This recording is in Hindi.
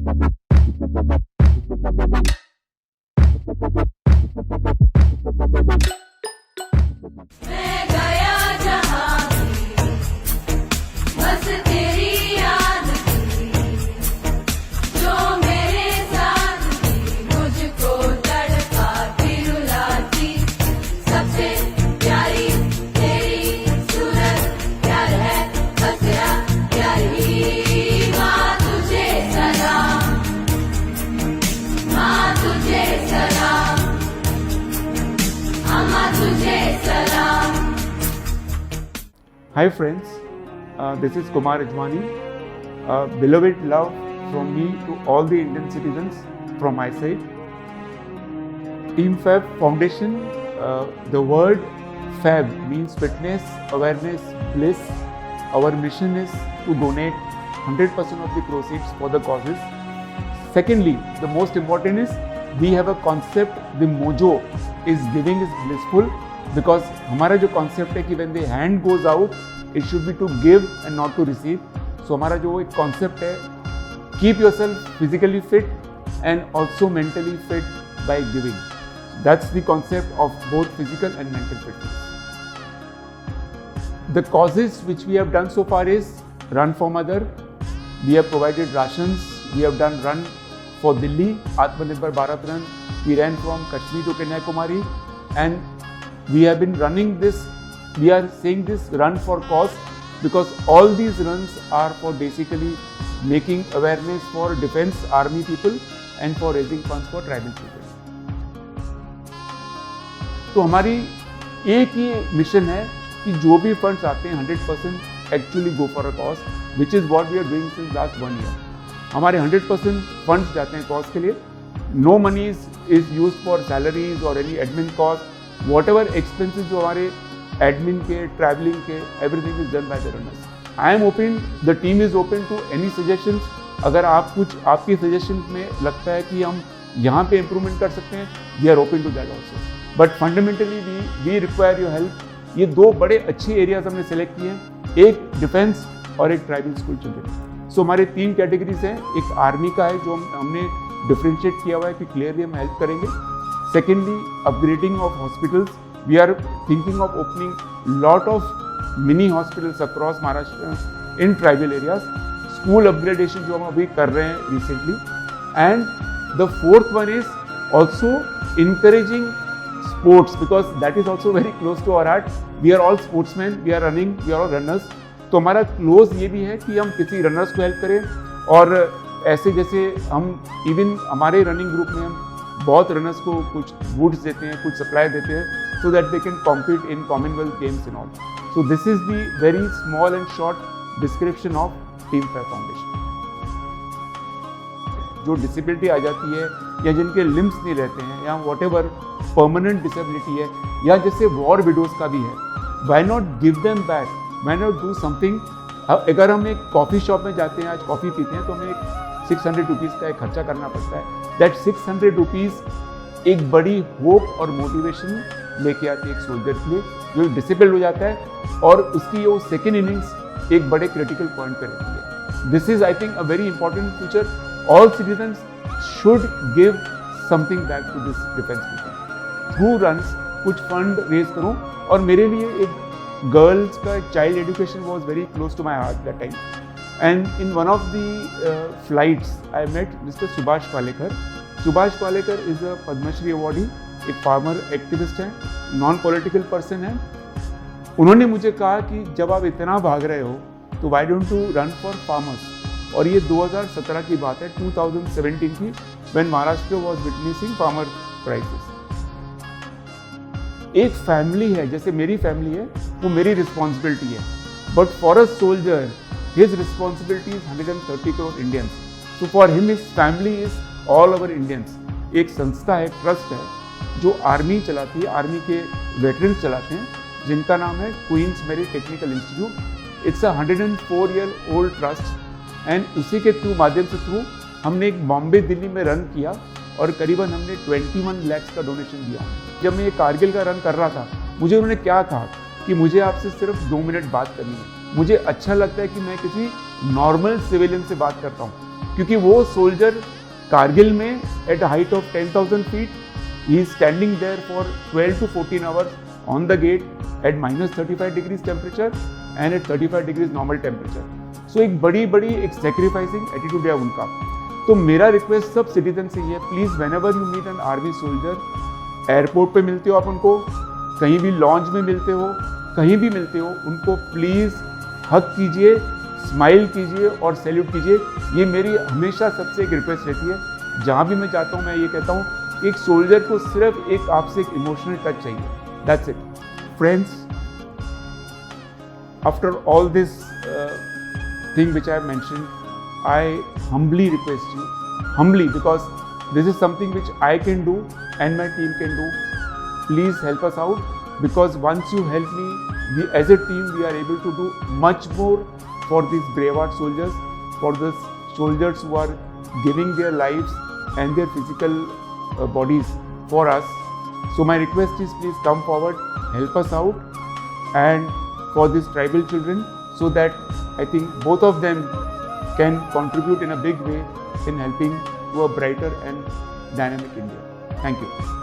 मैं गया जहाँ भी, बस तेरी याद थी, जो मेरे साथ थी, मुझको तड़पाती रुलाती, सबसे प्यारी तेरी सूरत, प्यार है बस तेरा प्यार ही। माँ तुझे सलाम, माँ तुझे सलाम, अम्मा तुझे सलाम। Hi friends, this is Kumar Ajmani. Beloved love from me to all the Indian citizens from my side. Team Fab Foundation, the word Fab means fitness, awareness, bliss. Our mission is to donate 100% of the proceeds for the causes. Secondly, the most important is we have a concept, the mojo is giving is blissful, because हमारा जो concept है कि when the hand goes out, it should be to give and not to receive. So हमारा जो एक concept है, keep yourself physically fit and also mentally fit by giving. That's the concept of both physical and mental fitness. The causes which we have done so far is Run for Mother. We have provided rations. We have done Run for Delhi, Atmanirbhar Bharat Run. We ran from Kashmir to Kanyakumari, and we have been running this. We are saying this Run for Cause because all these runs are for basically making awareness for defense army people and for raising funds for tribal people. तो हमारी एक ही मिशन है कि जो भी फंड्स आते हैं 100% actually go for a cause, which is what we are doing since last 1 year. हमारे 100% फंड्स जाते हैं कॉज के लिए. No money is use for salaries और any admin cost. Whatever expenses जो हमारे एडमिन के, ट्रैवलिंग के, everything is done by the runners. I am open, the team is open to any suggestions. अगर आप कुछ आपकी सजेशन में लगता है कि हम यहाँ पे इम्प्रूवमेंट कर सकते हैं, we are open to that also. But fundamentally we require your help. ये दो बड़े अच्छे एरियाज हमने सेलेक्ट किए हैं, एक डिफेंस और एक ट्राइबल स्कूल चिल्ड्रन. सो हमारे 3 कैटेगरीज हैं. एक आर्मी का है जो हमने डिफ्रेंशिएट किया हुआ है कि क्लियरली हम हेल्प करेंगे. Secondly, upgrading of hospitals. We are thinking of opening lot of mini hospitals across Maharashtra in tribal areas. School upgradation जो हम अभी कर रहे हैं recently. And the fourth one is also encouraging sports, because that is also very close to our heart. We are all sportsmen, we are running, we are all runners. तो हमारा क्लोज ये भी है कि हम किसी रनर्स को हेल्प करें. और ऐसे जैसे हम इवन हमारे रनिंग ग्रुप में हम बहुत रनर्स को कुछ बूट्स देते हैं, कुछ सप्लाई देते हैं, so that they can compete in Commonwealth Games and all. So this is the very small and short description of team fab foundation. जो डिसेबिलिटी आ जाती है या जिनके लिम्स नहीं रहते हैं या वॉट एवर परमानेंट डिसेबिलिटी है, या जैसे वॉर विडोज का भी है, why not give them back, why not do something. अगर हम एक कॉफ़ी शॉप में जाते हैं, आज कॉफ़ी पीते हैं, तो हमें एक 600 रुपीज़ का एक खर्चा करना पड़ता है. दैट 600 रुपीज़ एक बड़ी होप और मोटिवेशन लेके आती है एक सोल्जर के लिए जो डिसेबल्ड हो जाता है, और उसकी वो सेकेंड इनिंग्स एक बड़े क्रिटिकल पॉइंट पर रहती है. This is I think a very important feature. All citizens should give something back to this defense people. Through runs कुछ फंड रेज करूं. और मेरे लिए एक गर्ल्स का child education was very close to my heart that time. And in one of the flights I met mister Subhash Palekar. Subhash Palekar is a Padmashri awardee, एक फार्मर एक्टिविस्ट है, नॉन पॉलिटिकल पर्सन है. उन्होंने मुझे कहा कि जब आप इतना भाग रहे हो तो why don't you run for farmers. और ये 2017 की बात है, 2017 की, when Maharashtra was witnessing farmer crisis. एक फैमिली है, जैसे मेरी फैमिली है, वो मेरी रिस्पॉन्सिबिलिटी है. But for a soldier his responsibility is 130 crore Indians. So for him his family is all over Indians. एक संस्था है, ट्रस्ट है, जो आर्मी चलाती है, आर्मी के वेटरन्स चलाते हैं, जिनका नाम है Queens Mary technical institute. It's a 104-year-old trust. And उसी के माध्यम से हमने एक बॉम्बे दिल्ली में रन किया और करीबन हमने 21 lakhs का डोनेशन दिया. जब मैं ये कारगिल का रन कर रहा था, मुझे उन्होंने क्या कहा कि मुझे आपसे सिर्फ 2 मिनट बात करनी है. मुझे अच्छा लगता है कि मैं किसी नॉर्मल सिविलियन से बात करता हूँ. क्योंकि वो सोल्जर कारगिल में at height of 10,000 feet he is standing there for 12 to 14 hours on the gate at -35 degrees temperature and at 35 degrees normal temperature. So एक बड़ी एक सेक्रीफाइसिंग एटीट्यूड है उनका। तो मेरा रिक्वेस्ट सब सिटीजन से ये है, please whenever you meet an army soldier, airport पे मिलते हो आप उनको, कहीं भी लॉन्च में मिलते हो, कहीं भी मिलते हो, उनको प्लीज़ हग कीजिए, स्माइल कीजिए और सैल्यूट कीजिए। ये मेरी हमेशा सबसे एक रिक्वेस्ट रहती है। जहाँ भी मैं जाता हूँ मैं ये कहता हूँ, एक सोल्जर को सिर्फ एक आपसे एक इमोशनल टच चाहिए। That's it friends. After all this thing which I have mentioned, I humbly request you, humbly, because this is something which I can do and my team can do. Please help us out, because once you help me, we as a team we are able to do much more for these braveheart soldiers, for the soldiers who are giving their lives and their physical bodies for us. So my request is, please come forward, help us out, and for these tribal children, so that I think both of them can contribute in a big way in helping to a brighter and dynamic India. Thank you.